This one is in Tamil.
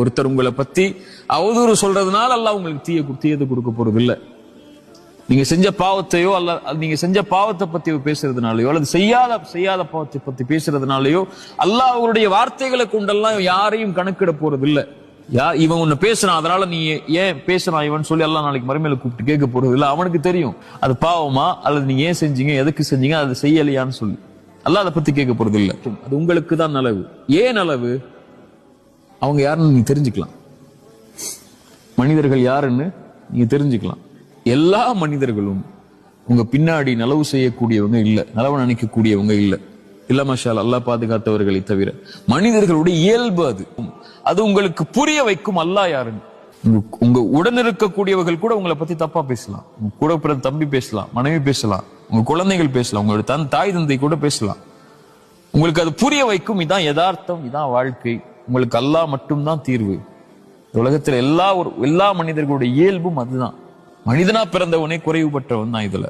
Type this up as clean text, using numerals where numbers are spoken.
ஒருத்தர் உங்களை பத்தி அவதூறு சொல்றதுனால அல்லாஹ் உங்களுக்கு தீயது கொடுக்க போறது இல்ல. நீங்க செஞ்ச பாவத்தையோ நீங்க செஞ்ச பாவத்தை பத்தி பேசுறதுனாலயோ அல்லது செய்யாத பாவத்தை பத்தி பேசுறதுனாலயோ அல்லாஹ் அவருடைய வார்த்தைகளை கொண்டெல்லாம் யாரையும் கணக்கிட போறது இல்ல. இவன் ஒண்ணு பேசுறான் அதனால நீ ஏன் பேசுறான் இவன் சொல்லி எல்லாம் நாளைக்கு மறுமையில கூப்பிட்டு கேட்க போறது இல்ல. அவனுக்கு தெரியும் அது பாவமா அல்லது நீங்க ஏன் செஞ்சீங்க, எதுக்கு செஞ்சீங்க, அதை செய்யலையான்னு சொல்லி அல்லாஹ் அதை பத்தி கேட்க போறது இல்ல. அது உங்களுக்கு தான் நலவு. ஏன் நலவு? அவங்க யாருன்னு நீங்க தெரிஞ்சுக்கலாம். மனிதர்கள் யாருன்னு நீங்க தெரிஞ்சுக்கலாம். எல்லா மனிதர்களும் உங்க பின்னாடி நலவு செய்யக்கூடியவங்க இல்ல, நலவு நினைக்கக்கூடியவங்க இல்ல மாஷா அல்லாஹ் பாதுகாத்தவர்களை தவிர. மனிதர்களுடைய இயல்பு அது உங்களுக்கு புரிய வைக்கும் அல்லாஹ் யாருன்னு. உங்க உடன் இருக்கக்கூடியவர்கள் கூட உங்களை பத்தி தப்பா பேசலாம், உங்க கூட பிறந்த தம்பி பேசலாம், மனைவி பேசலாம், உங்க குழந்தைகள் பேசலாம், உங்களோட தாய் தந்தை கூட பேசலாம். உங்களுக்கு அது புரிய வைக்கும். இதான் யதார்த்தம், இதான் வாழ்க்கை. உங்களுக்கு அல்லாஹ் மட்டும்தான் தீர்வு. உலகத்துல எல்லா மனிதர்களுடைய இயல்பும் அதுதான். மனிதனா பிறந்தவனே குறைவுபட்டவன் தான் இதுல.